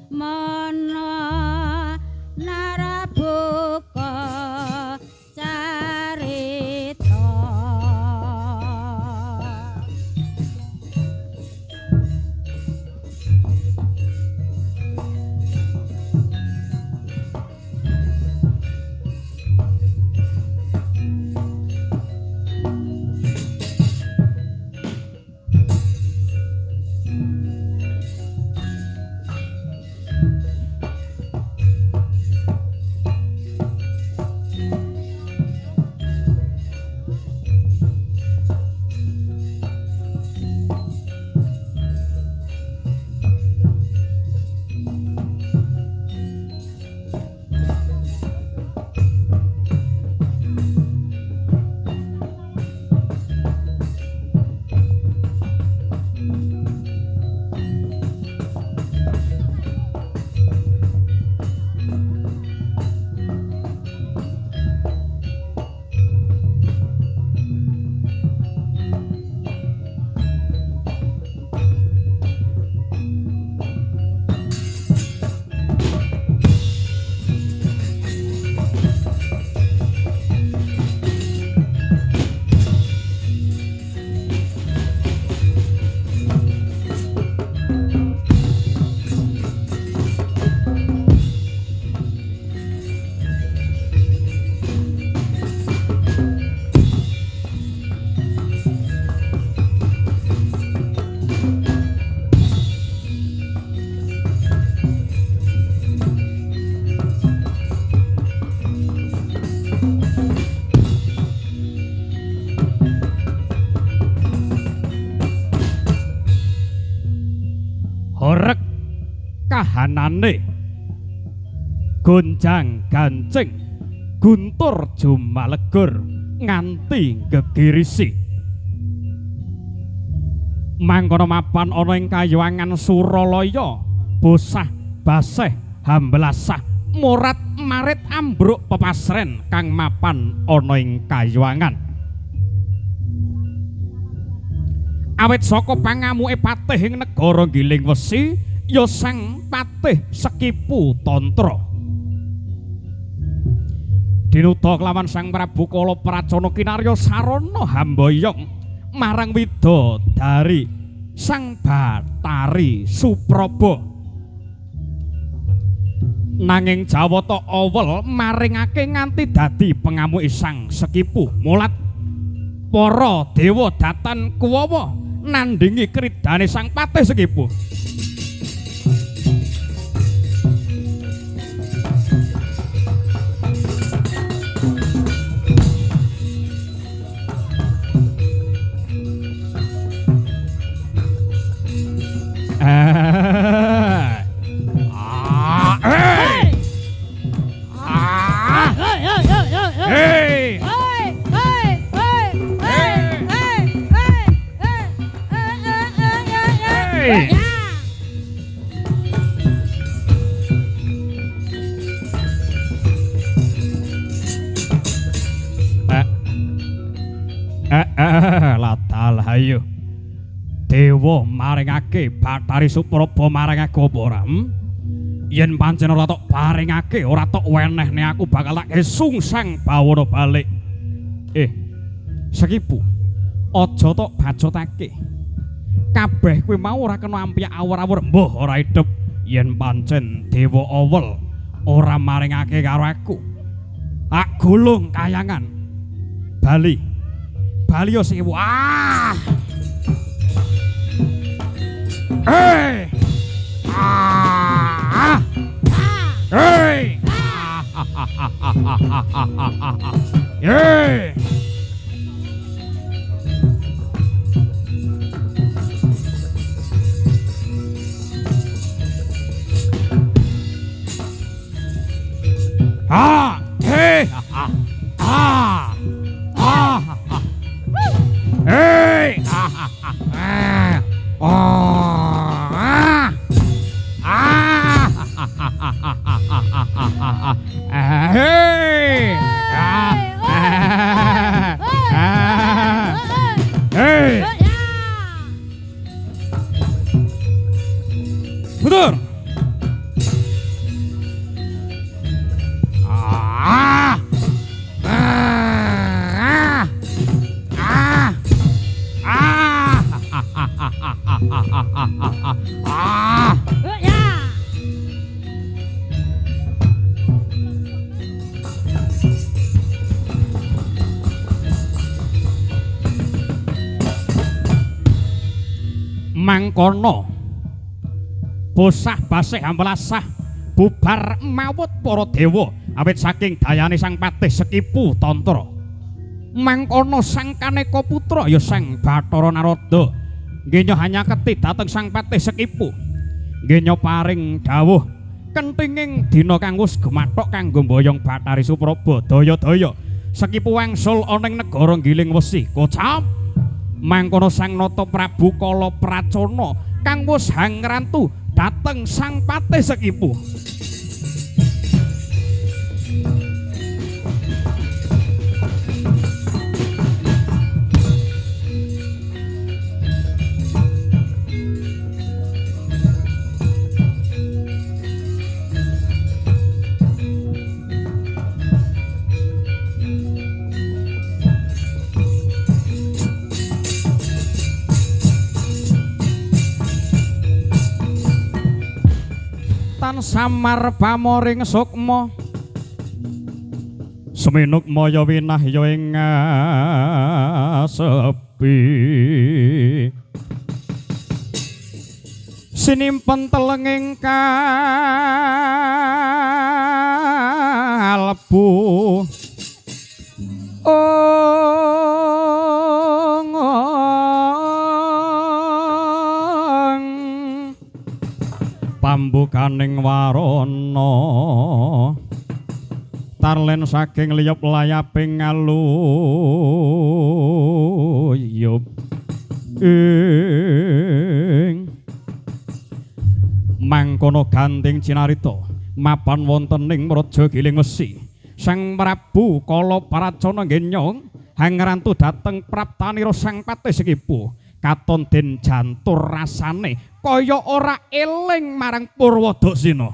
mana narabuka carita horeg kahanane gonjang gancing guntur jumalegur nganti gegirisi mangkono mapan ana ing kayuwangan Suralaya bosah baseh hamblasah murat marit ambruk pepasren kang mapan ana ing kayuwangan awit saka pangamuke patih ing negara Giling Wesi ya sang patih Sekipu Tantra dinuta kelawan sang Prabu Kala Pracana kinarya sarana hambayong marang widodari sang Bathari Supraba nanging Jawata Awel maringake nganti dadi pangamuke sang Sekipu mulat para dewa datan kuwawa nandingi kridane sang patih Sekipu Latal hayo dewa maringake Bathari Supraba maringake apa ora yen pancen ora tok paringake ora tok wenehne aku bakal tak sungsang bawana balik Sekipu aja tok bacotake kabeh kuwi mau ora kena ampiak awur-awur mbuh ora idep yen pancen Dewa Awel ora maringake karo aku tak gulung kayangan Bali yo Sekipu Betul. Mangkono bosah basih ambelasah bubar mawut para dewa awit saking dayane Sang Patih Sekipu Tantra. Mangkono Sang Kaneka Putra ya Sang Bathara Narada nggih hanya keti dhateng Sang Patih Sekipu. Nggih paring dawuh kentinging dina kang wis gemathok kanggo mboyong Bathari Supraba daya-daya Sekipu wangsul ana ing negara Giling Wesi. Kocap mangkono Sang Nata Prabu Kala Pracona kang wis hangrantu dhateng Sang Patih Sekipu. Samar pamoring sukma seminuk maya winah ya ing sepi sinimpen telenging kalbu pambukaning warana tarlen saking liyep layaping ngaluyup ing mangkono ganting cinarita mapan wontening Raja Giling Wesi Sang Prabu Kala Pracona ngenyong hangrantu dhateng praptanira Sang Patih Sekipu katon den jantur rasane kaya ora eling marang Purwadasina.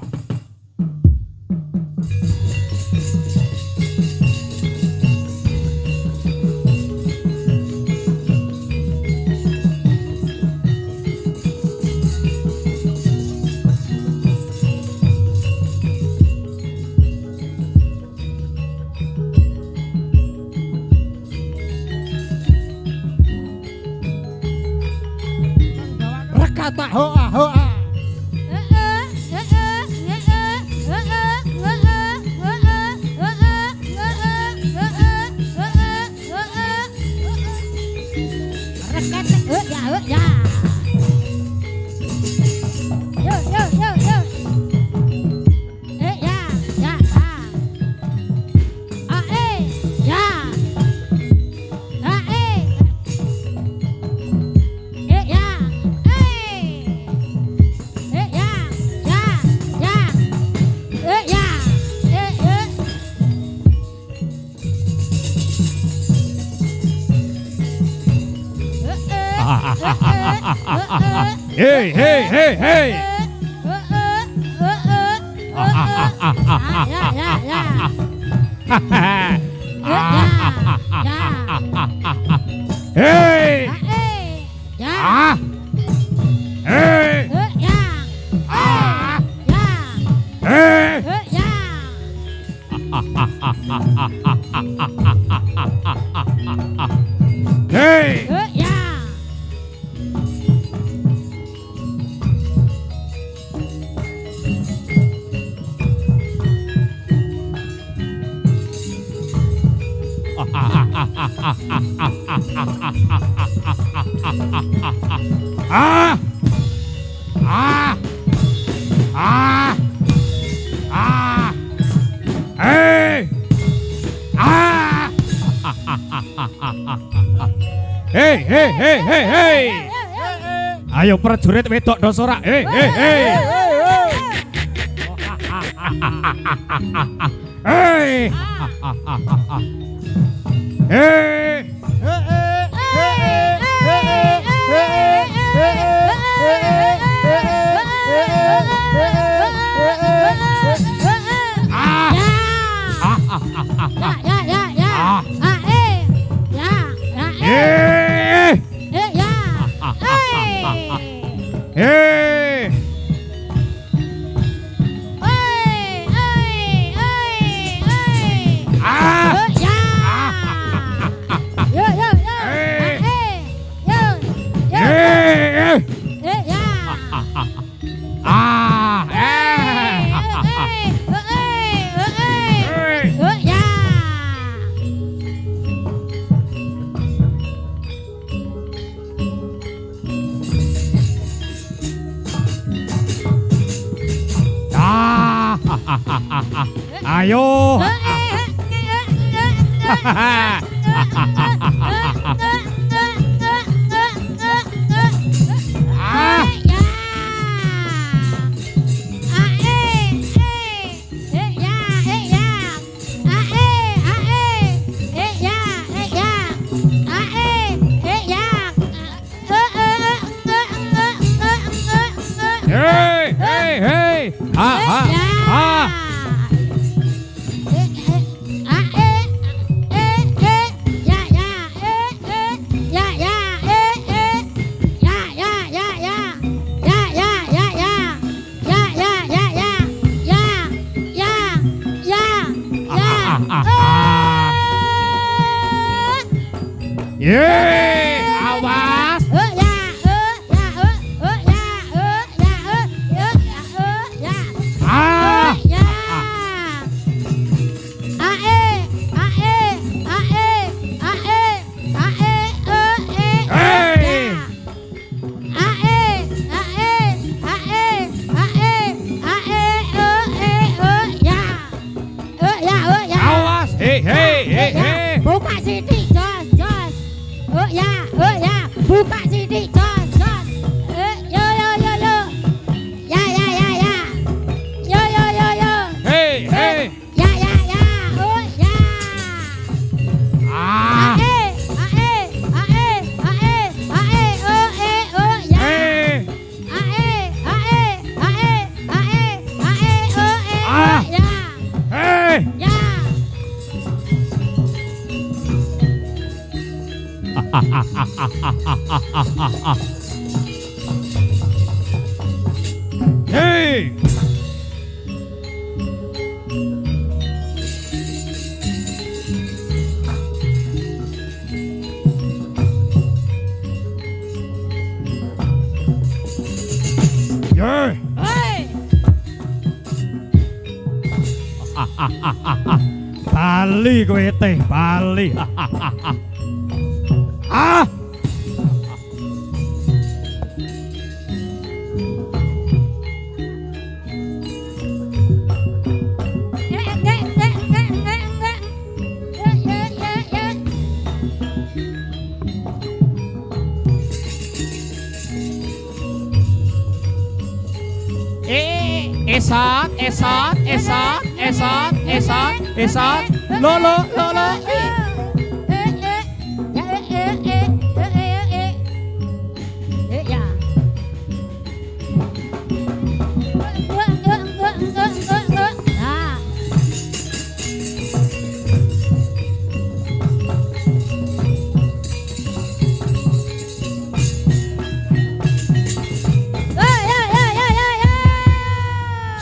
Rekata hoa hoa. Hey, hey, hey, hey. Hey. Hey. Hey. Hey. Hey, hey, hey, hey, hey. Ayo prajurit wedok do sorak. Hey, hey, hey. Hey. Hey. Hey! Ayo. Hei, hei, hei. Ha, ha, ha. Yeay, awas. Awas, hei, hei, hei, hei. Buka sidik, jos. Buka sidik, jos. Yo. Ya. Yo. Hei, hei. Ya. Ah. Hei. Hei. Yeay. Bali kowe teh, Bali. Ah. Esot. Lolo.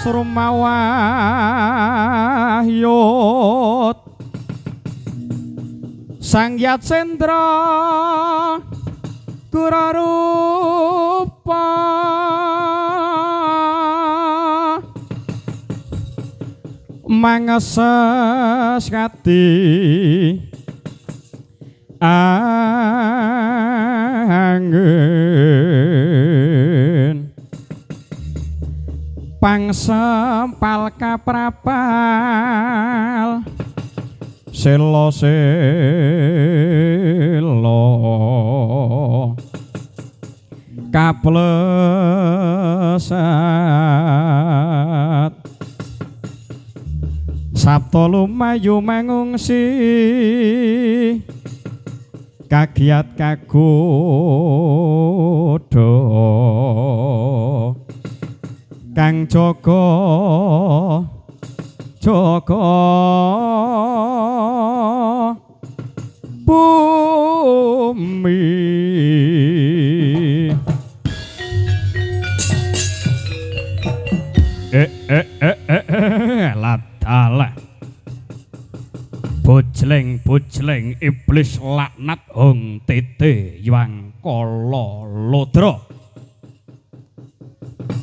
Surmawahyut Sang Yatsendra Kurarupa Mangeses kati angin pangsempal kaprapal selo kaplesat sabta lumayu mangungsi kagiat kagodha kang jaga bumi ladala bojleng iblis laknat hong tete yang kala lodra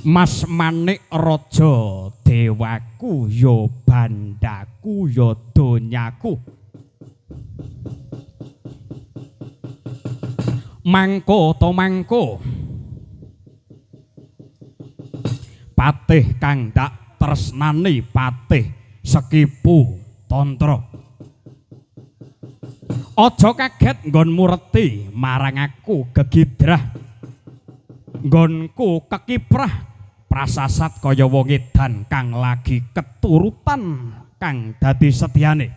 Mas Manik Raja dewaku ya bandaku ya donyaku mangko to mangko patih kang dak tresnani patih Sekipu Tantra. Aja kaget nggonmu reti marang aku gegidrah. Nggonku kekiprah prasasat kaya wong edan kang lagi keturutan kang dadi setyane.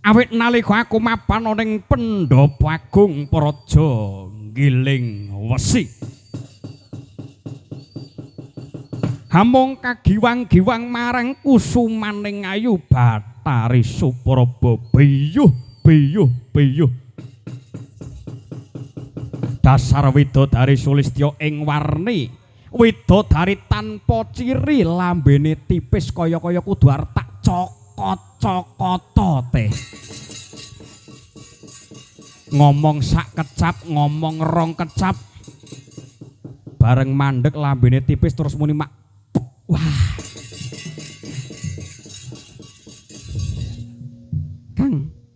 Awit nalika aku mapan ning Pendopo Agung Praja Giling Wesi. Hamung kagiwang-giwang marang kusumaning ayu Bathari Supraba biyuh biyuh biyuh. Dasar widodari Sulistya ing warni widodari tanpa ciri lambene tipis kaya-kaya kudu arep tak cokot-cokota teh. Ngomong sak kecap, ngomong rong kecap. Bareng mandek lambene tipis terus muni mak. Wah.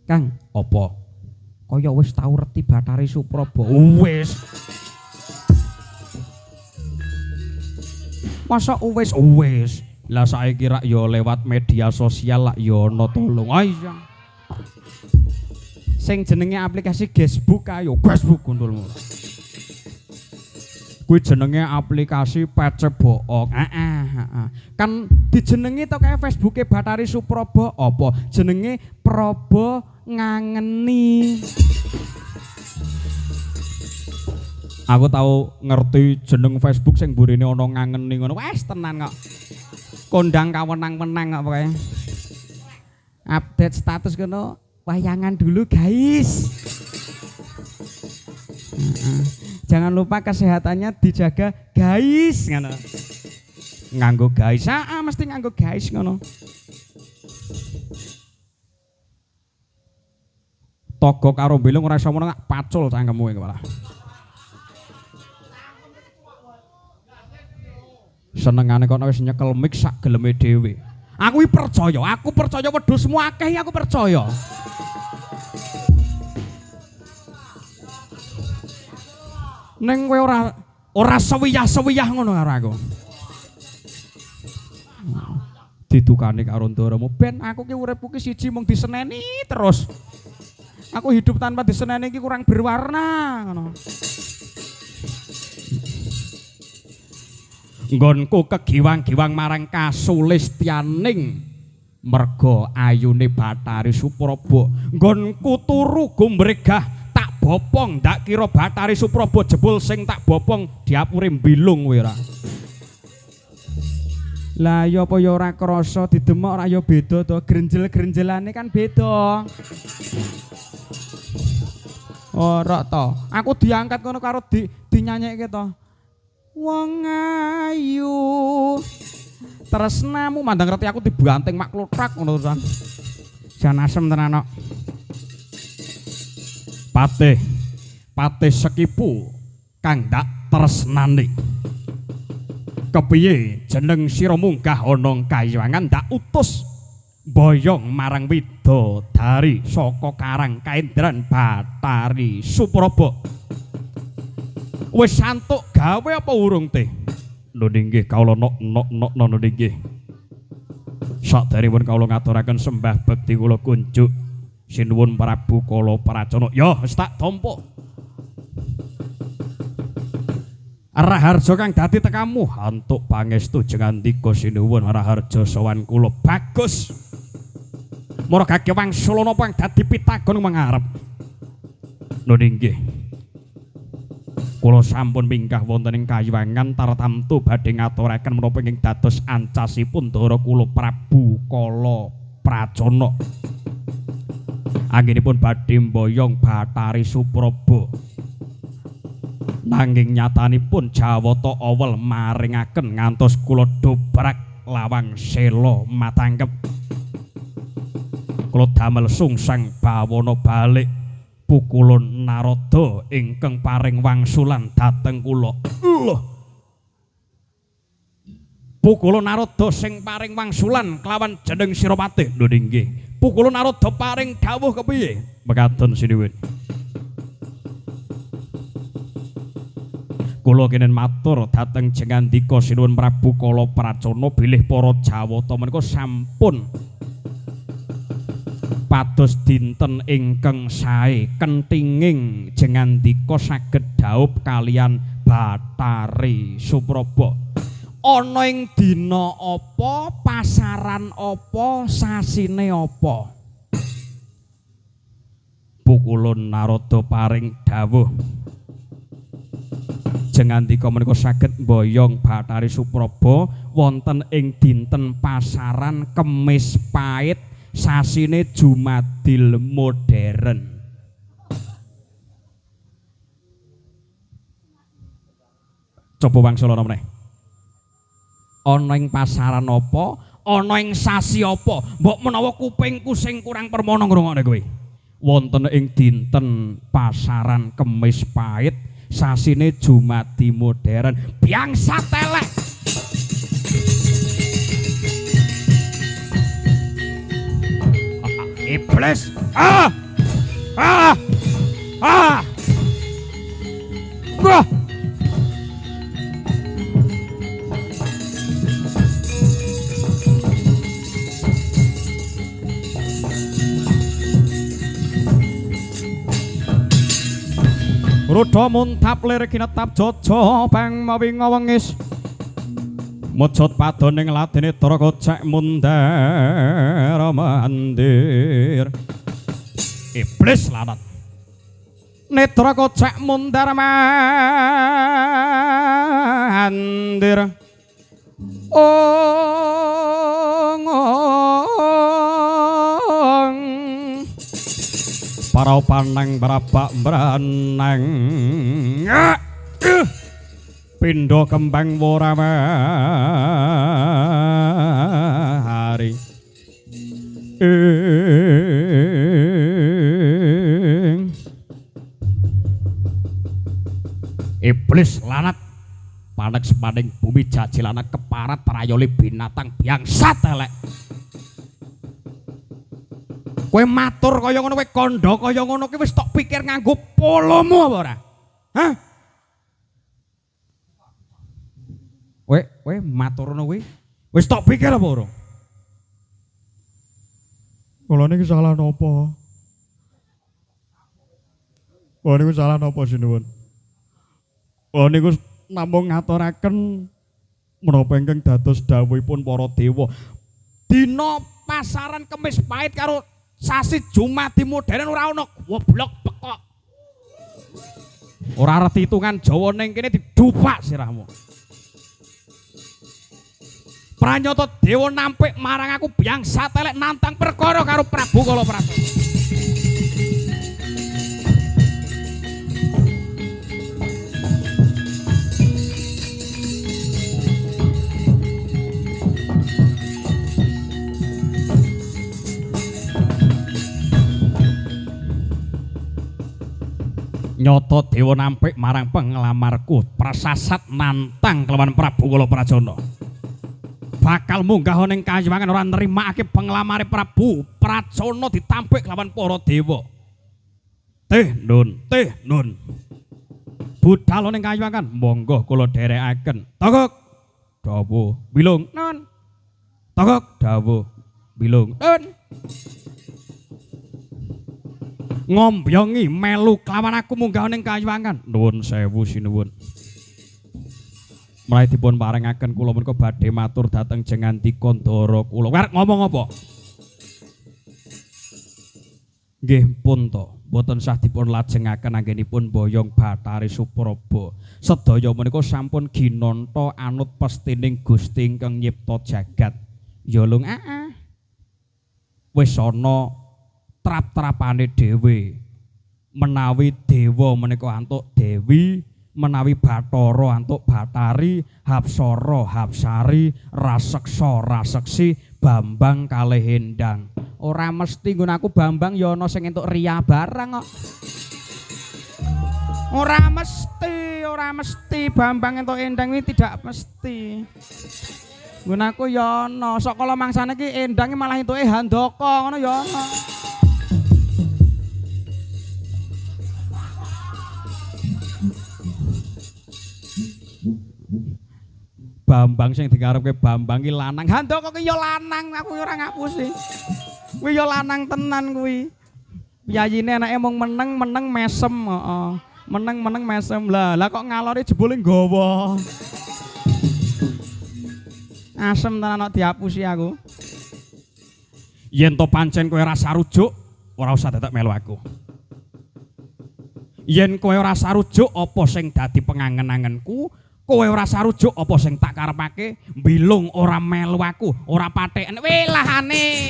Kang, apa? Kaya wis tau reti Bathari Supraba. Wis. Masa wis? Lah saiki rak ya lewat media sosial lak ya ana tolong. Iya. Sing jenenge aplikasi Facebook ayo, Facebook gundulmu. Kuwi jenenge aplikasi PC bohong. Kan dijenengi to kayak Facebooke Bathari Supraba apa? Jenenge Praba Ngangeni. Aku tahu ngerti jeneng Facebook sing burine ana ngangeni ngono. Wes tenan kok. Kondang kawenang-wenang kok pokoke. Update status ngono, wayangan dulu guys. Jangan lupa kesehatannya dijaga guys ngono. Nganggo guys. Mesti nganggo guys ngono. Togo karo belung ora iso ngono gak pacul cangkemmu iki malah. Senengane kok wis nyekel mic sak geleme dhewe. Aku percaya wedhusmu akeh aku percaya. Neng kowe ora sewiyah-sewiyah ngono karo aku. Didukane karo ndaramu ben aku ki uripku ki siji mung diseneni terus. Aku hidup tanpa diseneni ki kurang berwarna ngono. Nggonku kegiwang-giwang marang kasulistyaning merga ayune Bathari Supraba. Nggonku turu gumbregah tak bopong ndak kira Bathari Supraba jebul sing tak bopong diapure mbilung kowe ora. Lah ya apa ya ora krasa didemok ora ya beda to, grenjel-grenjelane kan beda. Ora to. Aku diangkat ngono karo dinyanyekke to. Wong ayu tresnamu mandang ngerti aku dibanting mak klotrak ngono to. Jan asem tenan kok. Patih Sekipu kang dak tresnani. Kepiye jeneng sira munggah ana kayiwangan dak utus boyong marang widodari saka Karang Kaendran Bathari Supraba. Wis santuk gawe apa urung teh? Lho nggih kawula nok nggih. Sakderengipun kawula ngaturaken sembah bekti kula kunjuk sinuwun Prabu Kala Pracana. Ya wis tak tampa. Raharja kang dadi tekamu antuk pangestu jengandika sinuwun Raharja sowan kula bagus. Margake wangsul napa kang dadi pitagon mangarep. Lho nggih. Kula sampun minggah wonten ing kayiwangan tartamtu badhe ngaturaken menapa ingkang dados ancasipun Ndara kula Prabu Kala Pracana. Anggenipun badhe mboyong Bathari Supraba. Nanging nyatanipun Jawata awel maringaken ngantos kula dobrak lawang sela matanggep. Kula damel sungsang bawana balik pukulun Narada ingkang paring wangsulan dhateng kula. Pukulun Narada sing paring wangsulan kelawan jeneng Sirapatih. Lho nggih. Pukulun Narada paring dawuh kepiye? Mekaten sinuwun. Kula kenen matur dhateng Jengandika Sinuwun Prabu Kala Pracana bilih para Jawata menika sampun pados dinten ingkang sae kentinging Jengandika saged dhaup kalian Bathari Supraba. Ana ing dina apa, pasaran apa, sasine apa? Pukulun Narada paring dawuh. Jengandika menika saged mboyong Bathari Supraba wonten ing dinten pasaran Kemis Pait sasine Jumadil modern. Coba wangsula meneh. Ana ing pasaran apa, ana ing sasi apa? Mbok menawa kupingku sing kurang permana ngrungokne kowe. Wonten ing dinten pasaran Kemis Pait sasine Jumadi modern. Bangsat elek. Iblis. Wah. Rudha muntap lir kinetap jaja bang mawi ngawengis. Mujud padoning ladene Dara Kocek mundhar mandir. Iblis lanat. Nedra Kocek mundhar mandir. Para paneng berabak beraneng pindo kembang woramahari iblis lanat panek sepaning bumi jajilana keparat prayoli binatang bangsat elek. Kowe matur kaya ngono, kowe kandha kaya ngono ki wis tok pikir nganggo polomu apa ora? Hah? Kowe matur ngono kuwi wis tok pikir apa ora? Kula niki salah napa? Kula niku salah napa sinuwun? Kula niku namung ngaturaken menapa ingkang dados dawuhipun para dewa. Dina pasaran Kemis Pait karo sasi Jumadi modern ora ana goblok pekok. Ora arep hitungan Jawa ning kene didupak sirahmu. Pranyata dewa nampik marang aku bangsat elek nantang perkara karo Prabu Kala Pracana. Nyoto dewa nampik marang penglamarku prasasat nantang kelawan Prabu Kala Pracana. Bakal munggah ning kayuwangan ora nrimakake penglamare Prabu Pracana ditampik kelawan para dewa. Teh nun. Budhal ning kayuwangan monggo kula dherekaken. Togok dawuh bilung nun. Togok dawuh bilung nun. Ngombyongi melu kelawan aku munggah ning kayuwangan. Nuwun sewu sinuwun. Mulai dipun paringaken kula menika badhe matur dhateng Jengandika Ndara kula. Arep ngomong apa? Nggih pun to, boten sah dipun lajengaken anggenipun boyong Bathari Supraba. Sedaya menika sampun ginanta anut pestining Gusti ingkang nyipta jagat. Ya lung wis ana trap-trapane dhewe. Menawi dewa menika antuk dewi, menawi Bathara antuk Bathari, Hapsara Hapsari, Raseksa Raseksi, Bambang kalih Endang. Ora mesti nggon aku Bambang ya ana sing entuk Ria barang kok. Ora mesti Bambang entuk Endang iki tidak mesti. Nggon aku ya ana, sok kala mangsane iki Endang malah entuke Handaka ngono ya ana. Bambang sing dikarepke Bambang ki lanang. Handoko ki ya lanang, aku ora ngapusi. Kuwi ya lanang tenan kuwi. Piyayine anake mung meneng mesem, heeh. Meneng mesem. Lah kok ngalore jebule nggawa. Asem tenan kok diapusi aku. Yen to pancen kowe ora sarujuk, ora usah dadak melu aku. Yen kowe ora sarujuk apa sing dadi pengangen-angenku, kowe ora sarujuk apa sing tak karepake, mbilung ora melu aku, ora patheken welahane.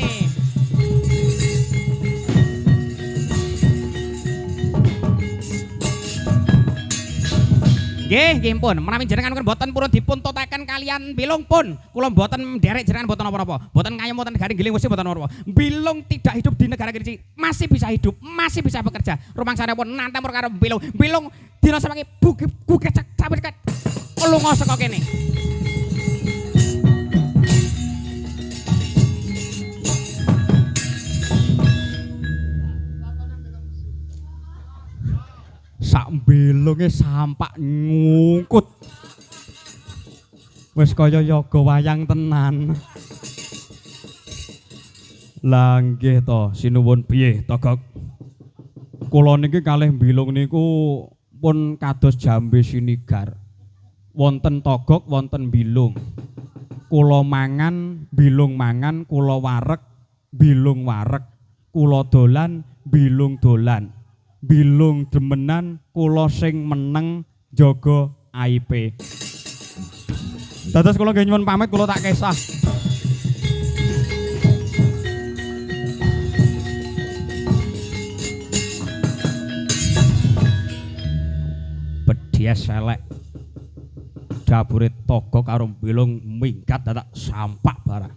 Nggih pun, menawi jenengan mboten purun dipun totaken kalian bilung pun, kula mboten nderek jenengan mboten apa-apa. Mboten ngayem mboten garing giling wesi mboten apa-apa. Bilung tidak hidup di negara kene masih bisa hidup, masih bisa bekerja. Rumangsane pun nantemur karo bilung. Bilung dina semangi gugecek sampe dekat. Lunga saka kene. Sak belunge sampak ngungkut. Wis kaya yoga wayang tenan. Lah nggih to, sinuwun piye, Togog? Kula niki kalih bilung niku pun kados jambe sinigar. Wonten Togog, wonten bilung. Kula mangan, bilung mangan, kula wareg, bilung wareg. Kula dolan, bilung dolan. Bilung demenan kula sing meneng jaga aipe. Dados kula nggih nyuwun pamit, kula tak kesah. Bedhias elek. Dapure Togog karo Bilung minggat dadak sampak barang.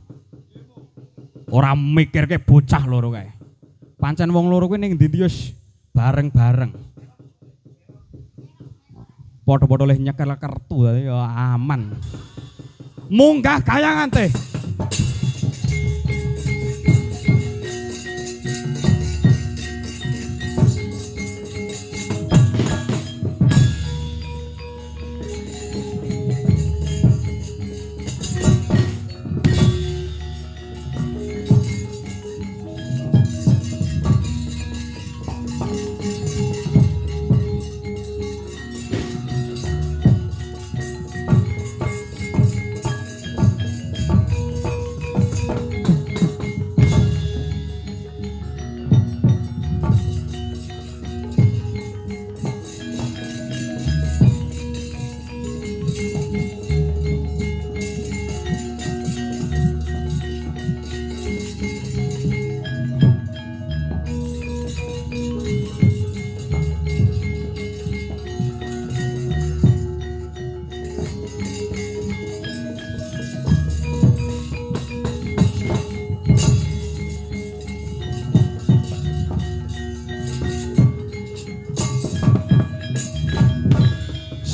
Ora mikirke bocah loro kae. Pancen wong loro kuwi ning ndi bareng-bareng. Padha-padha leh nyekel kertu ya aman. Munggah kayangan teh.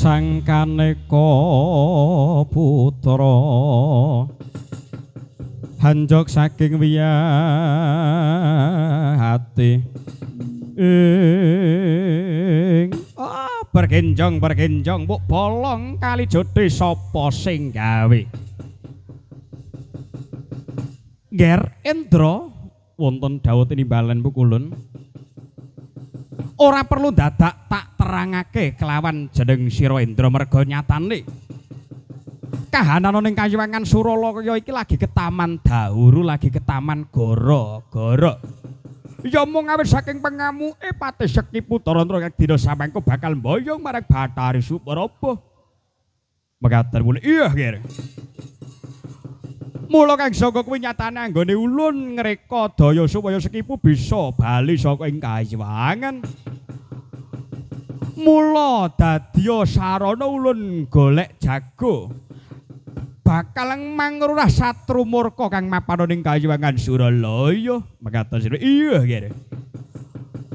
Sang Kaneka putra hanjok saking wiyahati bergenjong mbok bolong kali jodhe sapa sing gawe Ger Endra wonten dawuh tinimbalan pukulun ora perlu dadak tak terangake kelawan jeneng sira Endra merga nyatane kahanan ning Kayuwangan Suralaya iki lagi ke Taman Dahuru, lagi ke Taman Gara-gara. Ya mung awit saking pengamuke Patih Sekti Putra kang dina samangka bakal mboyong marang Bathari Supraba. Mekaten mule iya nggih. Mula kang saka kuwi nyatane anggone ulun ngreka daya supaya Sekipu bisa bali saka ing Kayuwangan. Mula dadya sarana ulun golek jago. Bakal mangrurah satru murka kang mapan ning Kayuwangan Suralaya. Mekaten sira iya nggih.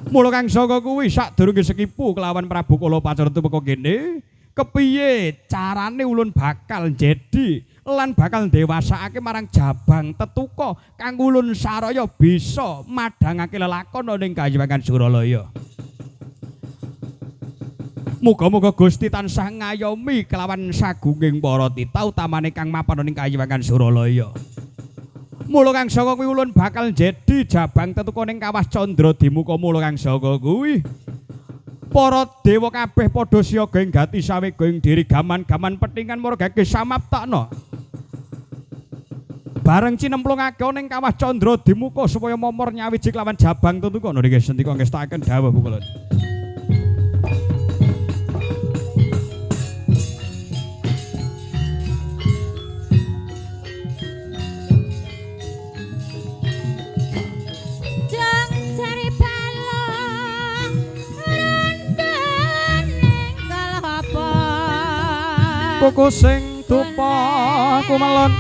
Mula kang saka kuwi sadurunge Sekipu kelawan Prabu Kalapacara tumeka kene, kepiye carane ulun bakal jadi lan bakal dewasakake marang jabang tetuka kang ulun saraya bisa madhangake lelakon ning Kayuwangan Suralaya. Muga-muga Gusti tansah ngayomi kelawan sagunging para titah utamane kang mapan ing Kayiwangan Suralaya. Mula kang saka kuwi ulun bakal njedi jabang tetuko ning Kawah Candra Dimuka mula kang saka kuwi. Para dewa kabeh padha siyaga ing gati sawega ing diri gaman-gaman petingan margake samaptakna. Bareng cinemplungake ning Kawah Candra Dimuka supaya momor nyawiji kelawan jabang tetuko niki sendika ngestaken dawuh kula. Koko sing dupa kumelon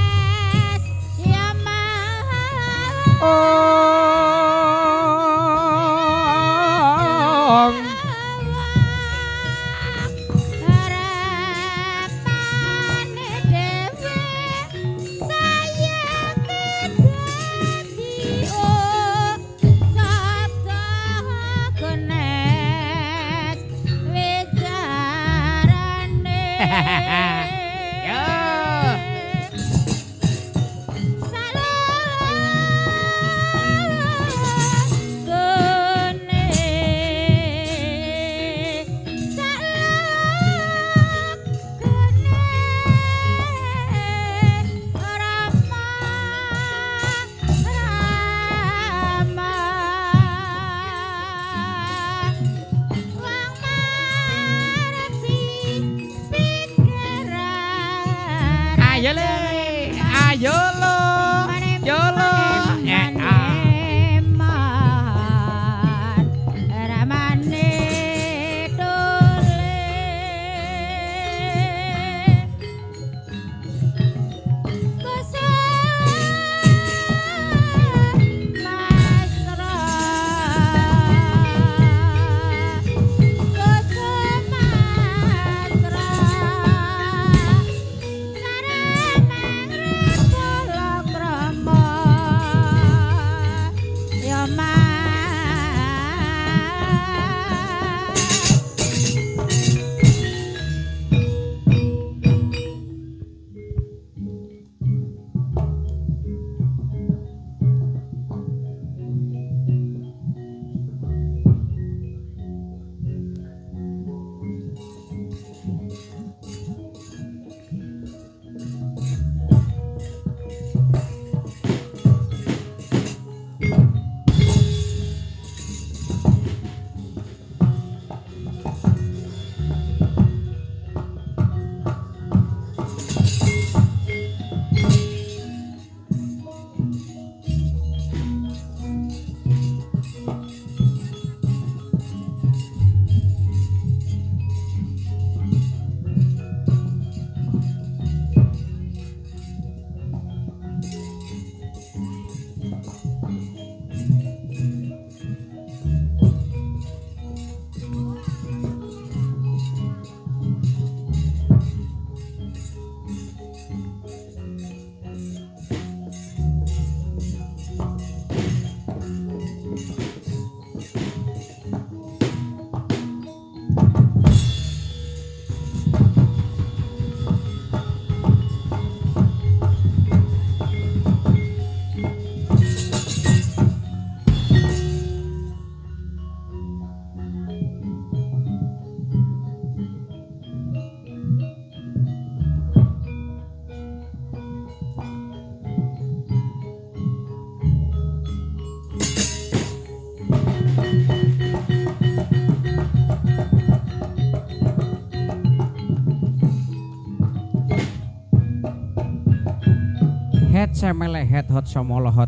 Het semele het hot somolohot.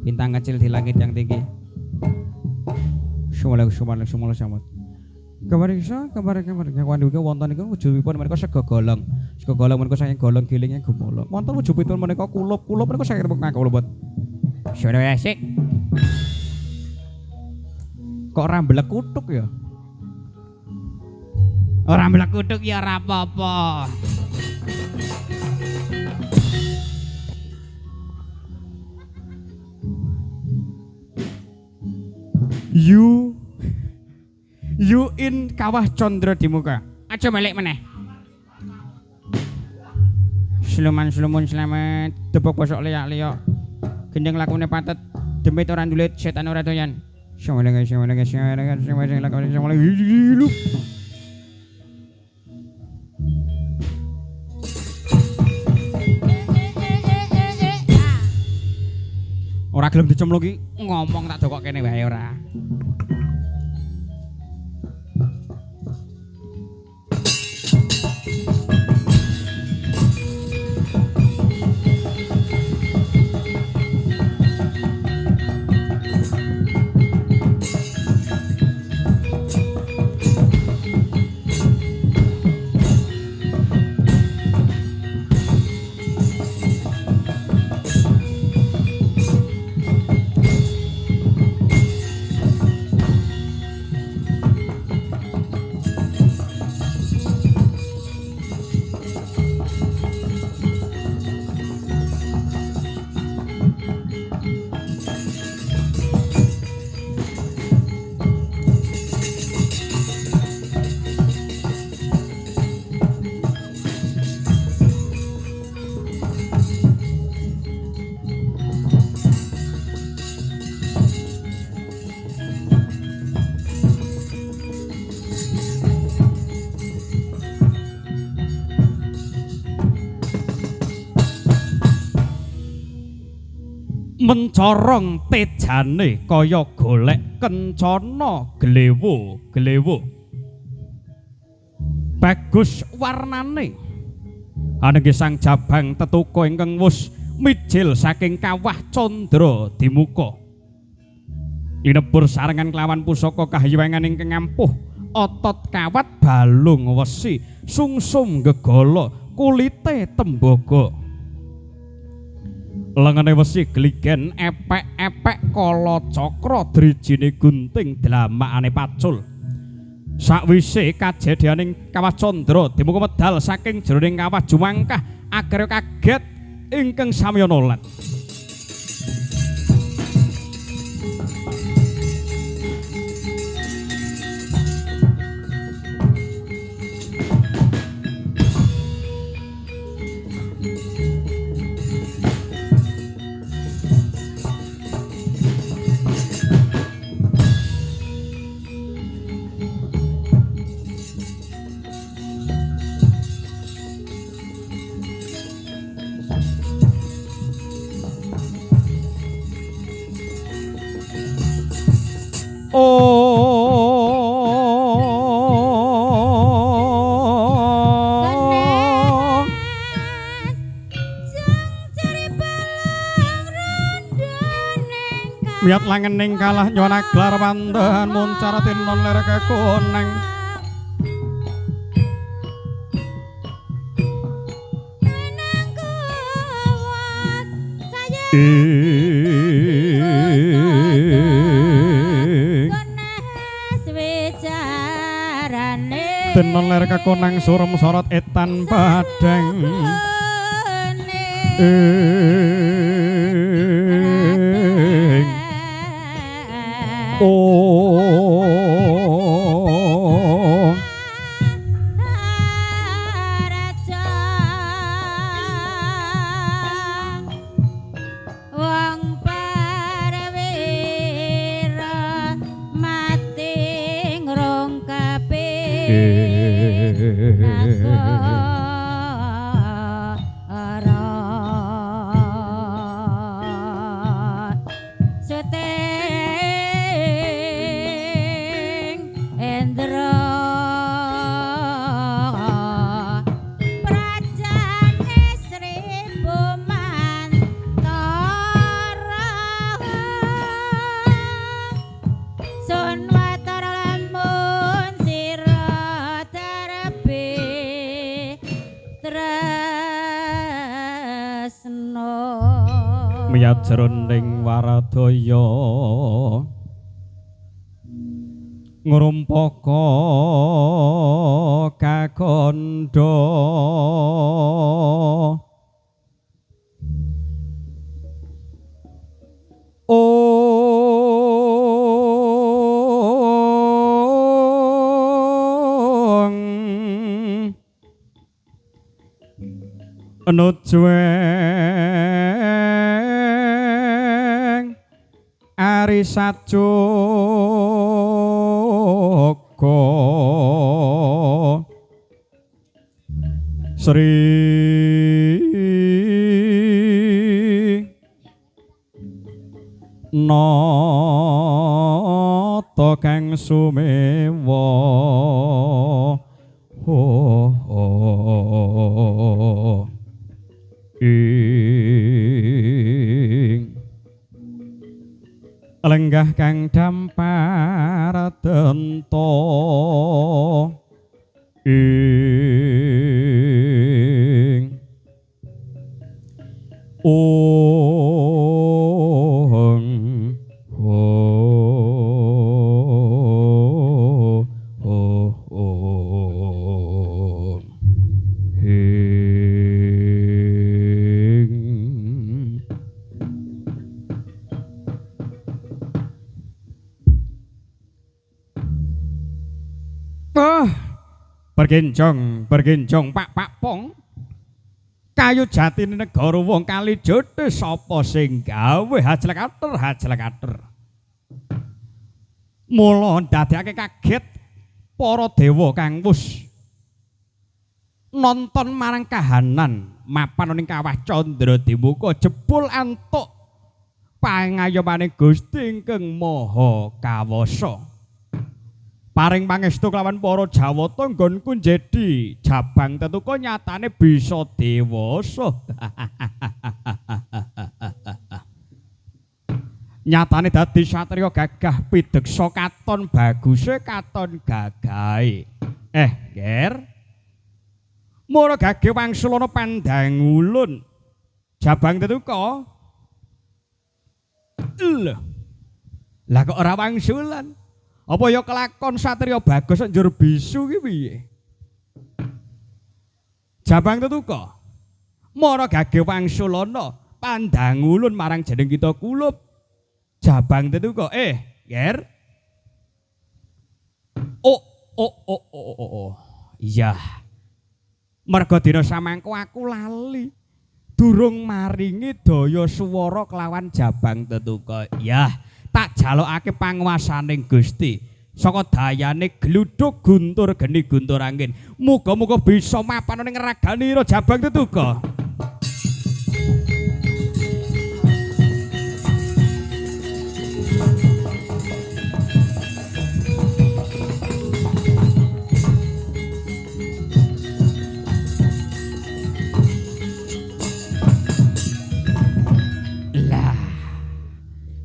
Bintang kecil di langit yang tinggi. Sumalah samot. Kabar kawan juga wonten niku wujudipun menika sega golong. Sega golong menika saking golong giling yang gumolong. Wonten wujudipun menika kulup menika saking tepuk ngakulupet. Sono asik. Kok ora mbelek kutuk ya? Ora mbelek kutuk ya ora apa-apa. Yuin Kawah Condro di muka. Aja balik meneh. Sluman-slumun selamat debok bosok liyak-liyak. Gendeng lakune patet, demit ora ndulit, setan ora doyan. Semoga ora gelem dicemplung ki ngomong tak dokok kene wae ora. Mencorong tejane kaya golek kencana glewo. Bagus warnane. Anengge sang jabang tetuko ingkang wus mijil saking Kawah Condro dimuka. Linebur sarengan kelawan pusaka kahyangan ingkang ampuh, otot kawat balung wesi, sungsum gegala, kulite tembaga. Lengane wesi gligen epek-epek kala cakra drijine gunting dlamakane pacul. Sakwise kajedeaning Kawah Condro dimuka medal saking jroning kawah jumangkah akhire kaget ingkang samya nolat. Miat langening kalah nyuwana gelar pandahan muncaratin non ler kekuneng. Tenon ler kekuneng surem sorot etan padang. Miyat jroning waradaya ngrumpaka kakandha nujueng ari sajogo Sri nata kang sumewa ing lenggah kang dampar denta ing bergenjong pak pong kayu jatine negara wong kali jodhe sapa sing gawe hajlekater mula ndadekake kaget para dewa kang wus nonton marang kahanan mapan ning kawah Candra Demuka jebul antuk pangayomaning Gusti ingkang Maha Kawasa. Paring pangestu kelawan para Jawata nggonku njedi Jabang Tetuka nyatane bisa dewasa. Nyatane dadi satriya gagah pideksa katon baguse katon gagahe. Ger. Mula gage wangsulana pandangulun Jabang Tetuka. Lah kok ora wangsulan? Apa ya kelakon satriya bagus njur bisu ki piye? Jabang Tetuka. Mara gage wangsulana pandangulun marang jeneng kita kulup. Jabang Tetuka. Ger. Oh. Iya. Merga dina samangko aku lali. Durung maringi daya swara kelawan Jabang Tetuka. Yah. Tak jalukake panguwasaning Gusti saka dayane gluduk guntur geni guntur angin muga-muga bisa mapan ning raganira Jabang Tetuka.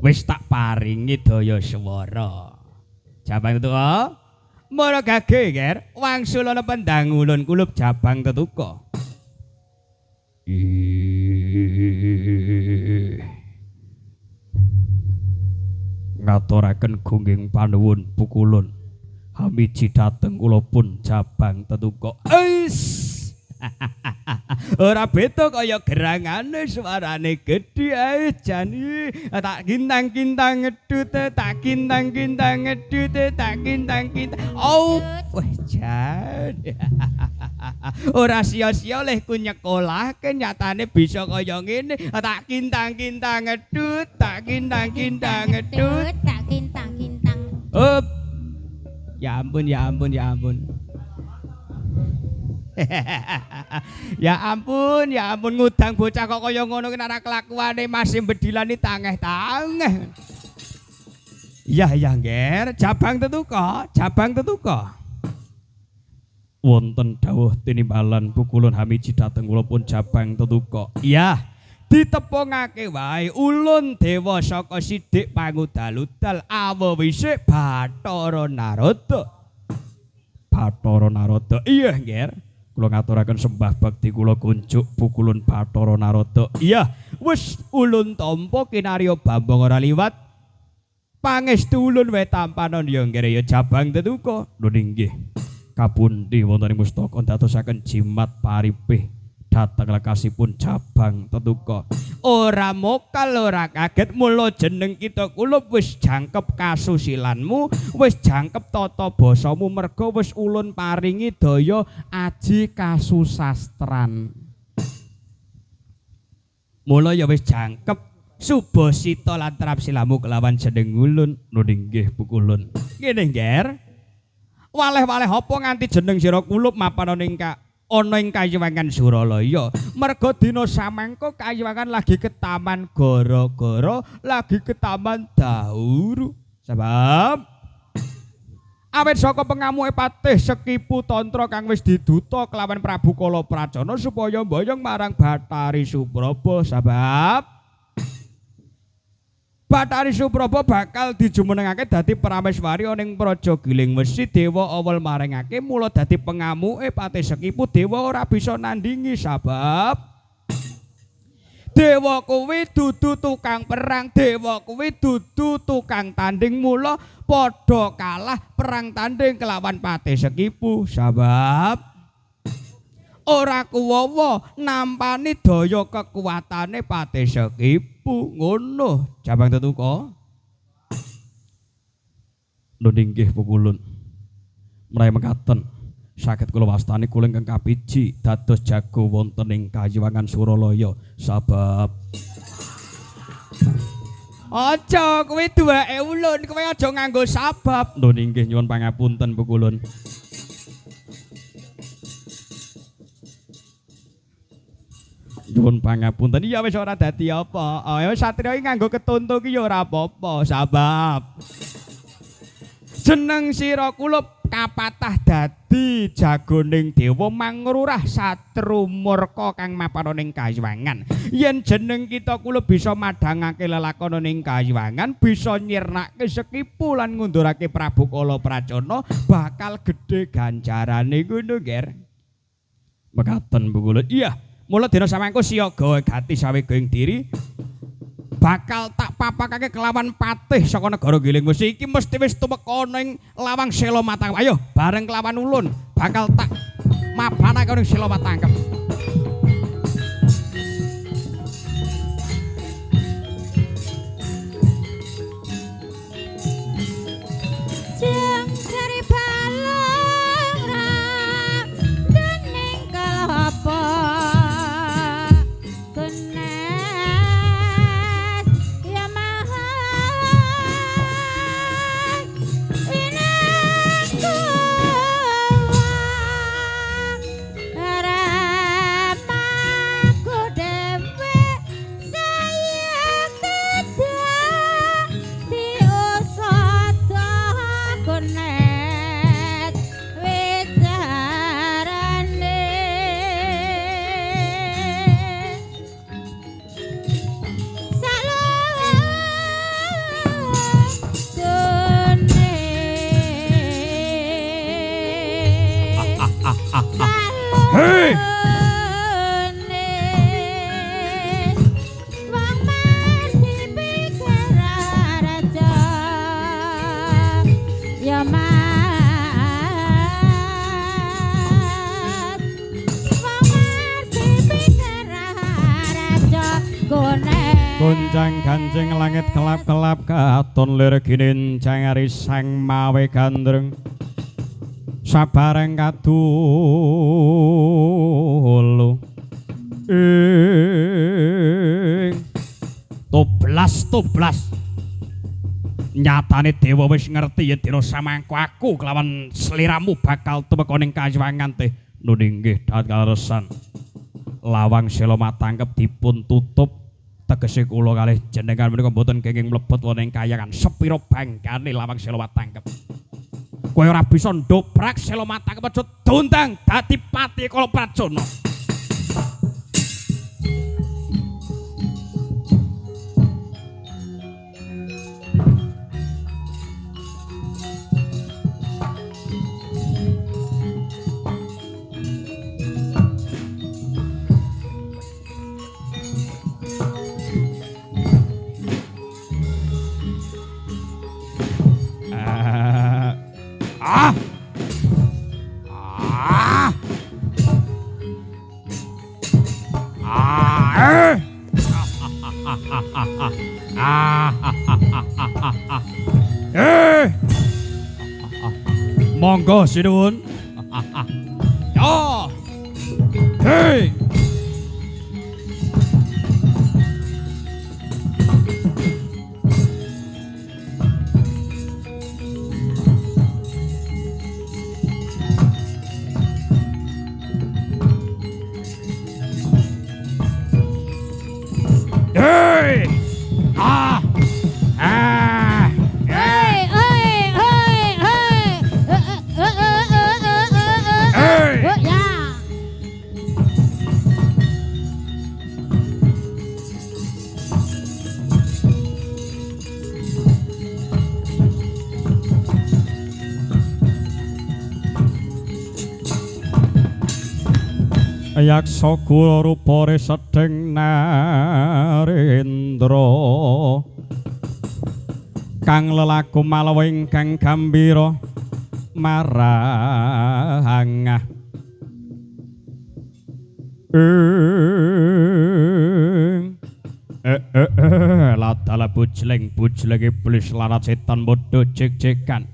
Wis tak paringi daya swara. Jabang Tetuka, mara gage ger wangsulana pandangulun kulup Jabang Tetuka. Ngaturaken gungging panuwun pukulun. Hamiji dhateng kula pun Jabang Tetuka. Ora beda kaya gerangane suarane gedhe ae jani tak kintang-kintang ngedut tak kintang-kintang ngedut tak kintang-kintang jan ora sia-sia leh ku nyekolahke nyatane bisa kaya ngene tak kintang-kintang ngedut tak kintang-kintang ngedut tak kintang-kintang ya ampun ya ampun ngudang bocah kok kaya ngono ki ora kelakuane masih bedilani tangeh-tangeh. Iya nger, Jabang Tetuka. Wonten dawuh tinimbalan pukulun hamiji dhateng kula pun Jabang Tetuka. Iya, ditepungake wae ulun dewa saka sithik pangudal-udal awewise Bathara Narada. Iya nger. Kula ngaturaken sembah bakti kula kunjuk pukulun Bathara Narada. Iya, wis ulun tampa kinarya Bambang ora liwat. Pangestu ulun wae tampanan ya nggih ya Jabang Tetuka. Lho nggih. Kapundi wonten ing mustaka dadosaken jimat paripih dhateng lekasipun Jabang Tetuka. Ora mokal ora kaget mula jeneng kita kulup wis jangkep kasusilanmu, wis jangkep tata basamu merga wis ulun paringi daya aji kasusastran. Mula ya wis jangkep Subasita lan Trapsilamu kelawan jeneng ulun. Nuning nggih pukulun. Ngene Nger. Waleh-waleh apa nganti jeneng sira kulup mapan ana ing Kayiwangan Suralaya. Merga dina samangka Kayiwangan lagi ke taman gara-gara lagi ke taman Dauru. Sebab awit saka pengamuke Patih Sekipu Tantra kang wis diduta kelawan Prabu Kalapracana supaya mboyong marang Bathari Supraba. Sebab Bathari Supraba bakal dijumenengake dadi prameswari ning Praja Giling Wesi. Dewa awal maringake mula dadi pengamuke Patih Sekipu. Dewa ora bisa nandingi sebab dewa kuwi dudu tukang perang, dewa kuwi dudu tukang tanding, mula padha kalah perang tanding kelawan Patih Sekipu. Sebab ora kuwawa nampani daya kekuatane Patih Sekipu. Ngono jabang tetuka. Nuning nggih pukulun. Mrawi mekaten saged kula wastani kula ingkang kapiji dados jago wonten ing Kayiwangan Suralaya. Sebab aja kowe duweke ulun, kowe aja nganggo sabab. Nuning nggih nyuwun pangapunten pukulun. Nyuwun pangapunten. Iya wis ora dadi apa. Ya satriya iki nganggo ketuntu ki ya ora apa-apa. Sebab jeneng sira kulup kapatah dadi jagoning dewa mangrurah satru murka kang mapan ning Kayiwangan. Yen jeneng kita kulup bisa madhangake lelakon ning Kayiwangan, bisa nyirnake Sekipu lan ngundurake Prabu Kalapracana, bakal gedhe ganjarane ngono, Nger. Mekaten pukulun. Iya. Mula dina samangka siyaga gati sawega ing diri bakal tak papakake kelawan Patih saka negara Giling Wesi iki mesti wis tumeka ning Lawang Sela Matangkep. Ayo bareng kelawan ulun bakal tak mapanake ning Sela Matangkep. Gonjang ganjing langit kelap-kelap katon lir ginincang arisang mawe gandreng sabareng kadulu toblas nyatane dewa wis ngerti yen dina samangka aku kelawan sliramu bakal tumeka ning Kayiwangan teh. Nuning nggih dhateng Lawang Sela Matangkep dipun tutup. Tegese kula kalih jenengan menika mboten kenging mlebet wonten ing Kayangan sepira bangkane Lawang Sela Matangkep. Kowe ora bisa ndobrak Sela Matangkep aja dondang dadi Patih Kalapracana. Monggo sinuwun. Ya. Hei. Yaksa kula rupane sedheng narendra kang lelaku malawa ingkang gambira marahangah latala bujleng iblis larat setan bodho jek-jekan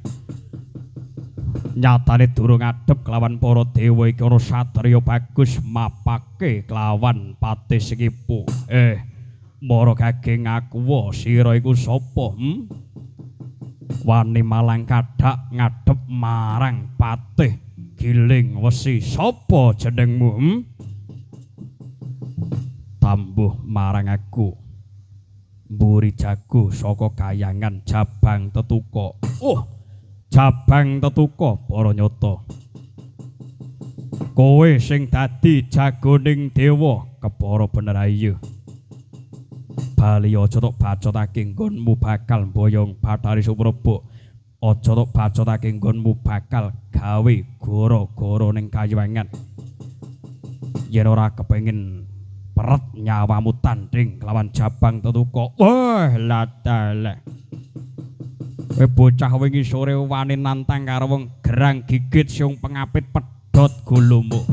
nyatane durung adep kelawan para dewa iki ora satriya bagus mapake kelawan patih sekipu mara kageng akuwa sira iku sapa wani malang kadhak ngadhep marang patih giling wesi sapa jenengmu tambuh marang aku mburi jago saka kayangan Jabang Tetuka Jabang Tetuka para nyata kowe sing dadi jagoning dewa kepara bener ayu bali aja tok bacotake nggonmu bakal mboyong Bathari Supraba aja tok bacotake nggonmu bakal gawe goro-goro ning Kayuwangan yen ora kepengin peret nyawamu tanding kelawan Jabang Tetuka wah latale bocah wingi sore wani nantang karo wong gerang gigit siung pengapit pedhot gulumu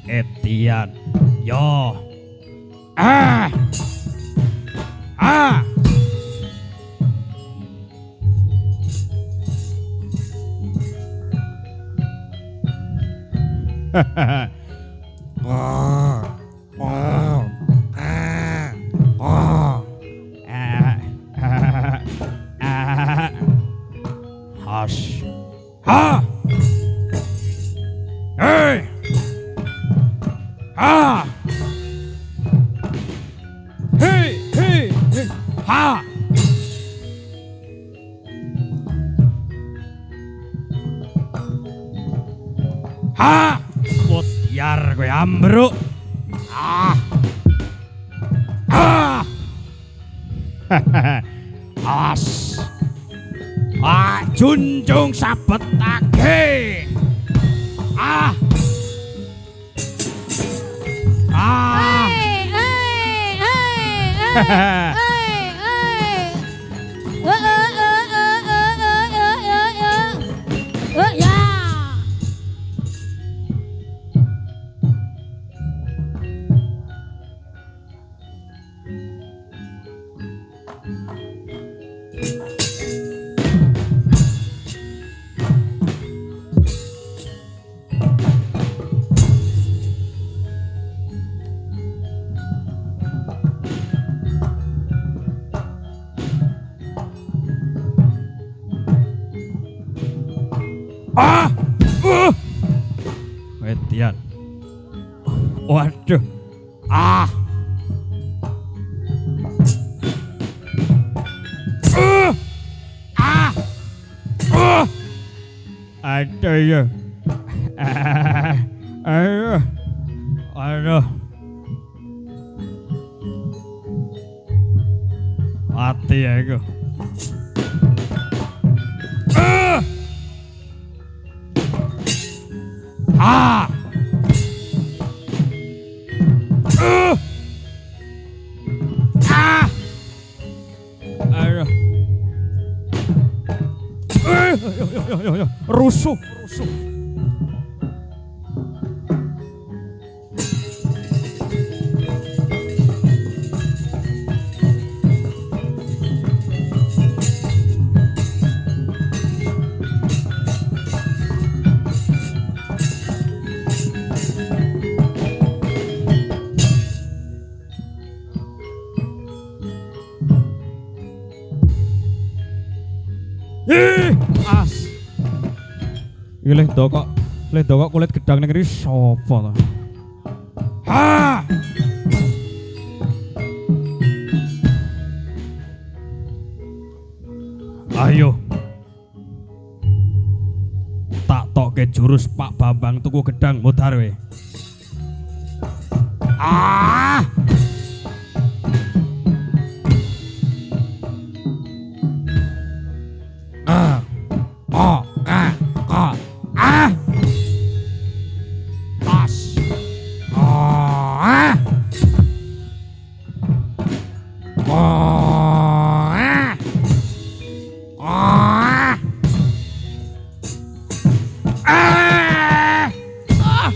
Etian yo Hush. Ha! Hey! Ha! Hey! Hey! Hey! Ha! Ha! Mutiar kowe ambruk. Ah! Ah! As! Ah, junjung sabetake. Ah. Ah. Ah! Wedian. Waduh. Ah! Ah! Aduh ya. Aduh. Aduh. Mati ya itu. Ah! Ah! Aduh. Rusuh, rusuh. Iki leh ndokok kulit gedang ning kene sapa to? Ha! Ayo. Tak tokke jurus Pak Bambang tuku gedang mudhar we. Ah! Ah! Oh, ah, oh, ah! As. Oh, ah! Oh, ah! Ah! Ah! Ah!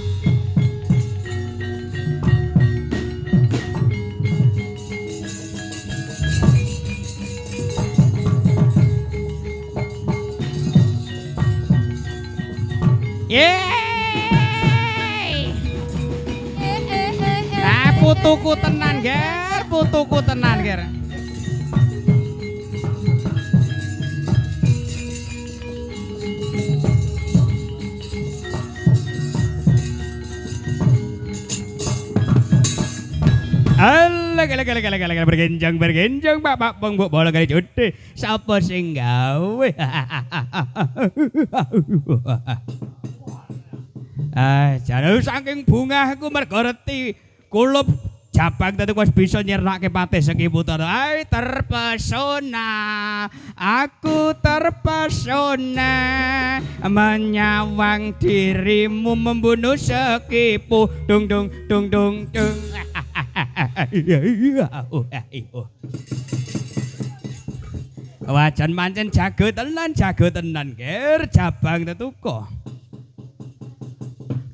Putuku tenan, Ger. Putuku tenan, Ger. Ala bergenjang bapak pengbuk bola kali cuti sapa sing gawe. Jane saking bungahku mergo reti kulup Jabang tentu wis bisa nyernake patih Sekipu to. Ai terpesona, aku terpesona menyawang dirimu membunuh Sekipu. Dung dung dung dung dung. Wajan mancen jago tenan ger Jabang tentu kok.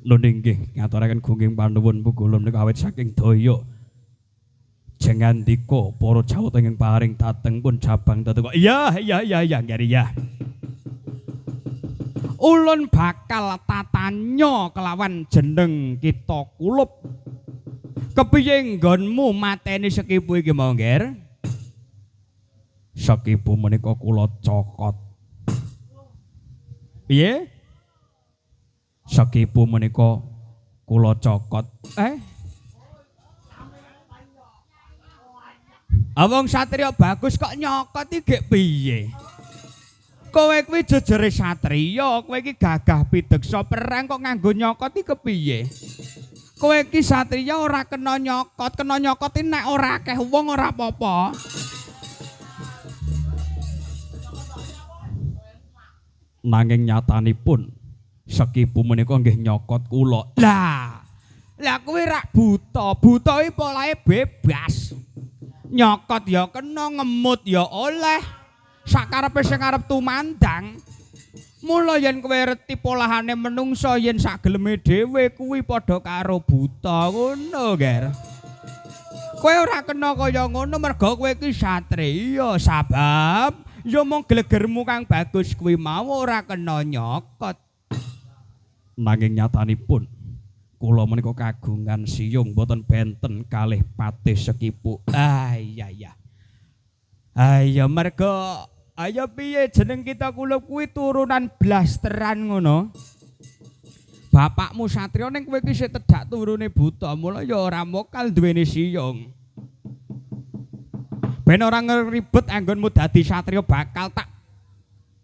Nun inggih ngaturaken gunging panuwun pukulun nika awit saking daya jengandika para jawata ingkang paring tateng pun Jabang tetu kok. Iya ngeri ya. Ulun bakal tatanya kelawan jeneng kita kulup. Kepiye nggonmu mateni Sekipu iki mau nger? Sekipu menika kula cokot. Piye? Sekipu menika kula cokot. Awong satriya bagus kok nyokot iki piye? Kowe kuwi jejere satriya, kowe iki gagah pideksa perang kok nganggo nyokot iki kepiye? Kowe iki satriya ora kena nyokot iki nek ora akeh wong ora apa-apa. Nanging nyatanipun Sekipu menika nggih nyokot kula. Lah kuwi rak buta iki polahe bebas. Nyokot ya kena, ngemut ya oleh. Sakarepe sing arep tumandang. Mula yen kowe reti polahane menungsa yen sageleme dhewe kuwi padha karo buta ngono, Ger. Kowe ora kena kaya ngono merga kowe iki satriya, sabab ya mung glegermu kang bagus kuwi mau ora kena nyokot. Nanging nyatanipun kula menika kagungan siyung boten benten kalih patih Sekipu. Iya. Ayo merga ayo piye jeneng kita kulup kuwi turunan blasteran ngono. Bapakmu satriya ning kowe iki sik tedhak turune buta, mula ya ora mokal duweni siyung. Ben ora ngeribet anggonmu dadi satriya bakal tak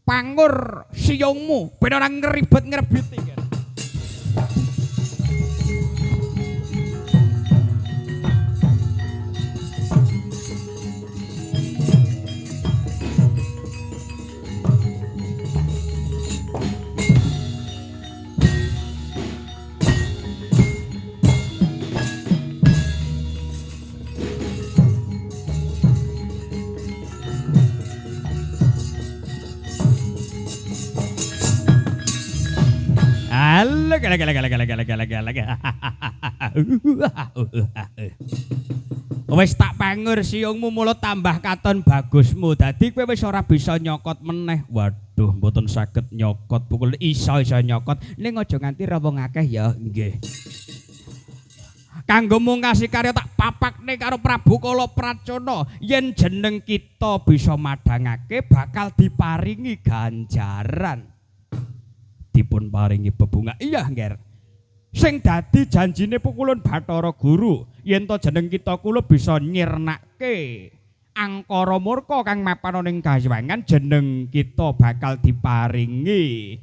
pangur siyungmu, ben ora ngeribet ngrebiti. Wis tak pangur siyungmu mula tambah katon bagusmu. Dadi kowe wis ora bisa nyokot meneh. Waduh, mboten saged nyokot pukul iso nyokot ning aja nganti wong akeh ya. Nggih. Kanggo mungkasi karya tak papakne karo Prabu Kalapracana yen jeneng kita bisa madhangake bakal diparingi ganjaran. dipun paringi bebungah. Iya, Nger. Sing dadi janjine Pukulun Bathara Guru yen to jeneng kita kula bisa nyirnake angkara murka kang mapan ning Gawangan, jeneng kita bakal diparingi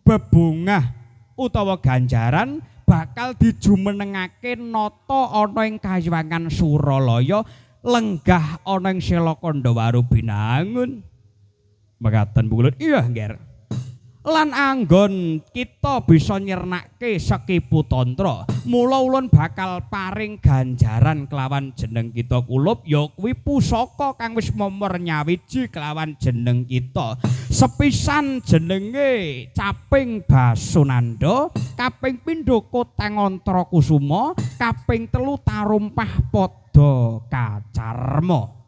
bebungah utawa ganjaran bakal dijumenengake nata ana ing Gawangan Suralaya, lenggah ana ing Selakandhawaru Binangun. Mekaten Pukulun. Iya, Nger. Lan anggon kita bisa nyirnake Sekipu Tantra, mula ulun bakal paring ganjaran kelawan jeneng kita kulup, ya kuwi pusaka kang wis momor nyawiji kelawan jeneng kita. Sepisan jenenge Caping Basunanda, kaping pindho Kotangantra Kusuma, kaping telu Tarumpah Pada Kacarma.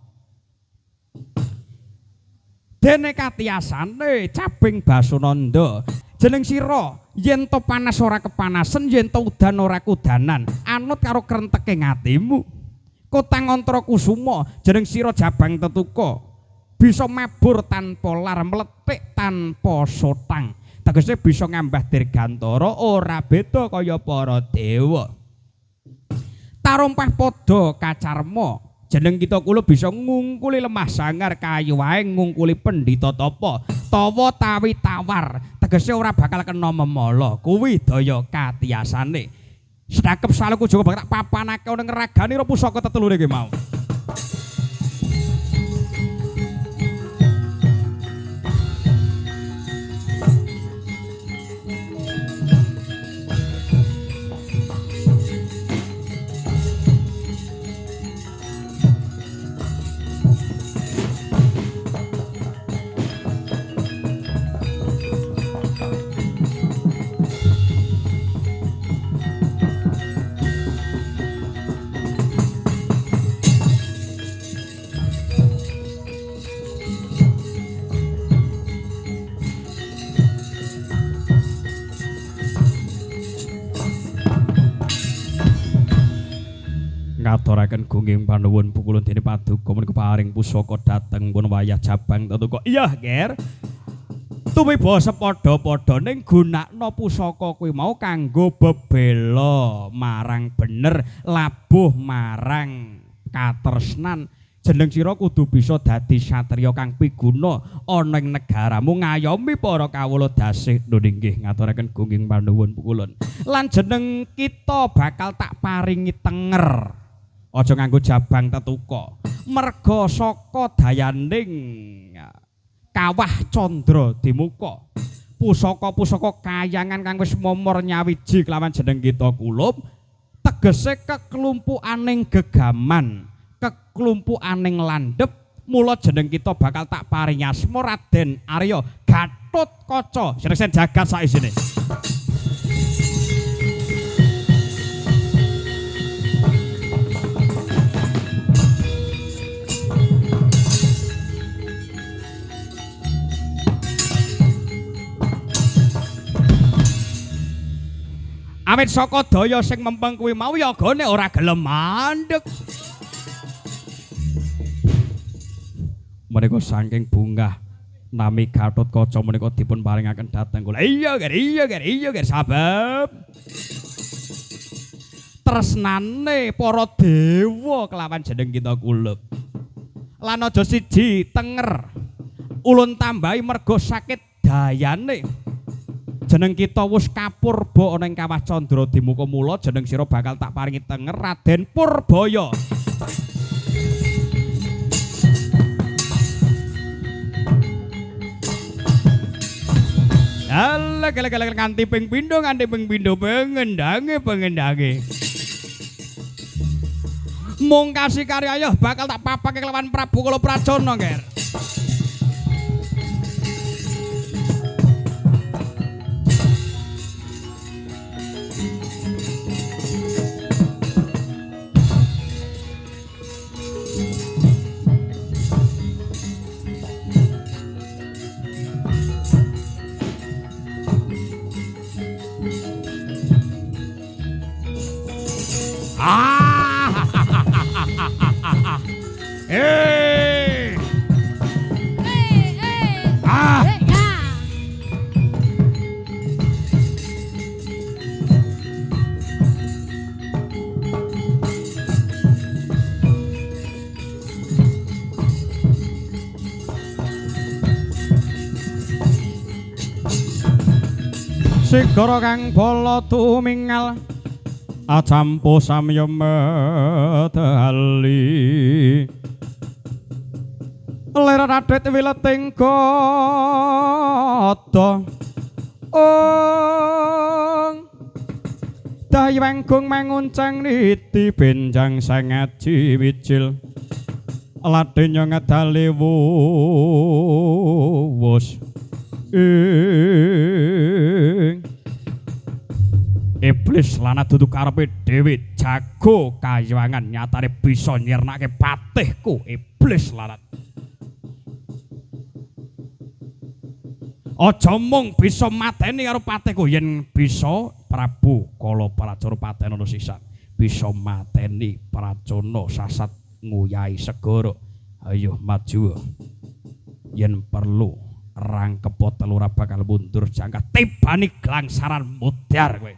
Dene katiyasane Caping Basunanda, jeneng sira yen to panas ora kepanasen, yen to udan ora kudanan, anut karo krenteke ngatimu. Kotangantra Kusuma, jeneng sira jabang tetuka, bisa mabur tanpa lar, mletik tanpa sotang. Tegese bisa ngambah dirgantara, ora beda kaya para dewa. Tarumpah Pada Kacarma, jeneng kita kula bisa ngungkuli lemah sangar, kayu wae ngungkuli pendhita tapa, tawa tawi tawar, tegese ora bakal kena memala. Kuwi daya katiyasane. Sedakep saluku juga bakal tak papanake ning ragane pusaka tetelune iki mau. Ngaturaken gunging panuwun Pukulun dene paduka menika paring pusaka dhateng pun wayah jabang tetuka. Iya, Nger. Tumiba sepadha-padha ning gunakna pusaka kuwi mau kanggo bebela marang bener, labuh marang katresnan. Jeneng sira kudu bisa dadi satriya kang piguna ana ing negaramu, ngayomi para kawula dasih. Nggih, ngaturaken gunging panuwun Pukulun. Lan jeneng kita bakal tak paringi tenger. Aja nganggo jabang tetuka. Merga saka dayaning kawah candra dimuka. Pusaka-pusaka kayangan kang wis momor nyawiji kelawan jeneng kita kulup, tegese keklumpukaning gegaman, keklumpukaning landhep, mula jeneng kita bakal tak paringi asma Raden Arya Gatotkaca, sing jagat saisine. Awit saka daya sing mempeng kuwi mau ya gone ora gelem mandeg. Menika saking bungah nami Gatotkaca menika dipun paringaken dhateng kula. Iya, Ger, sabab tresnane para dewa kelawan jeneng kita kulup. Lan aja siji tenger ulun tambahi merga sakit dayane. Jeneng kita wis kapurba ana ing kawah candra dimuka, mula jeneng sira bakal tak paringi tenger Raden Purbaya. Ala nganti ping pindho pengendange. Mung kasih karya bakal tak papake kelawan Prabu Kalaprajana, Nger. Sigara kang bala tumingal acampu samya medali ler radet wileting gada Daywenggung manguncang niti benjang sangaji wijil ladenya ngedali wuwus Iblis lanat dudu karepe dhewe jago kayangan nyatane bisa nyirnake patihku iblis lanat aja mung bisa mateni karo patihku yen bisa Prabu kala Pracana patenono sisan bisa mateni Pracana sasat nguyai segara ayo maju yen perlu rangkepo telu ora bakal mundur jangka tibani glangsaran mudhar kowe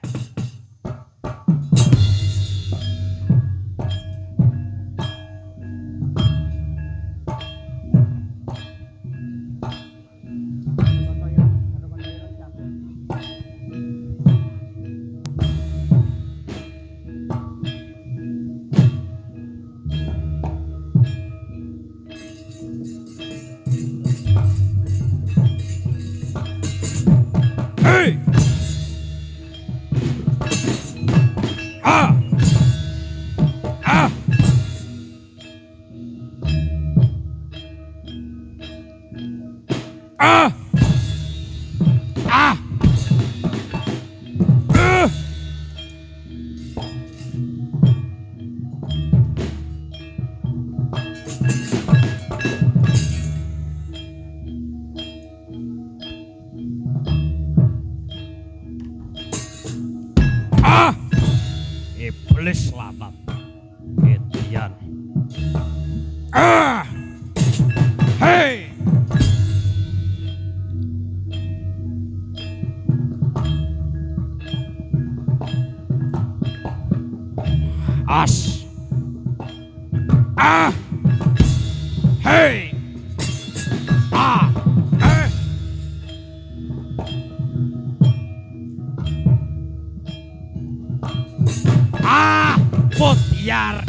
Iblis lanat Edian Hei As Hei Mutiar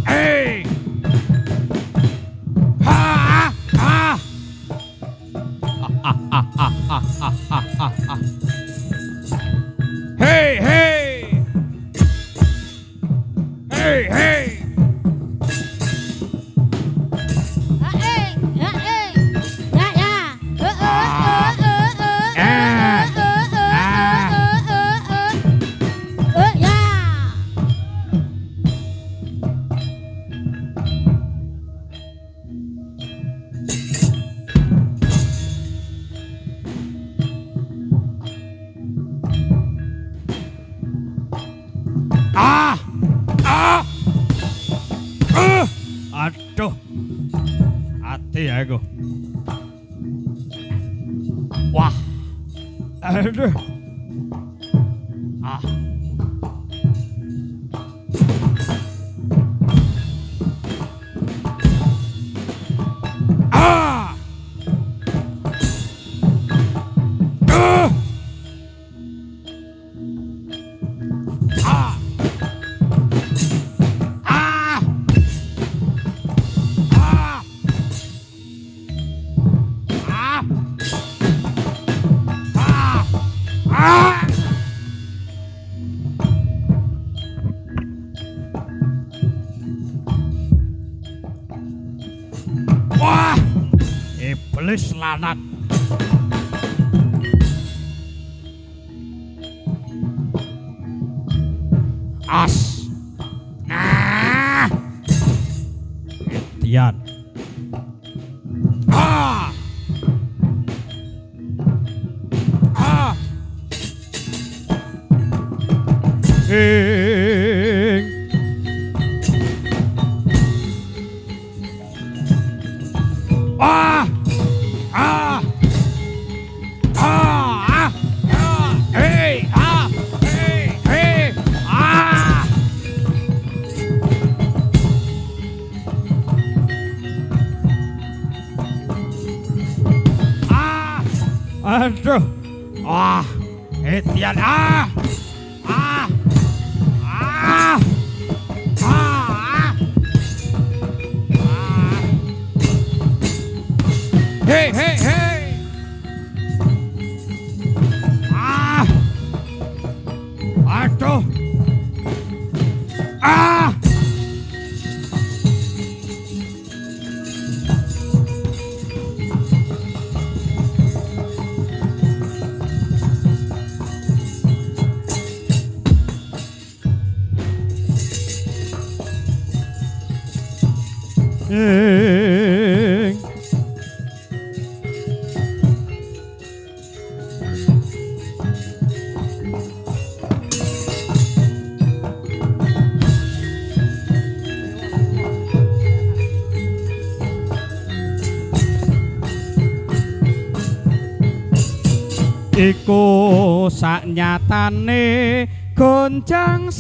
hey hey hey hey hey Aduh, hati aku. Wah, aduh. Wah, iblis lanat. As. Edian. Aduh. Ah, Etian Ah. Hei, hei, hei. Aduh. Iku saknyatane gonjang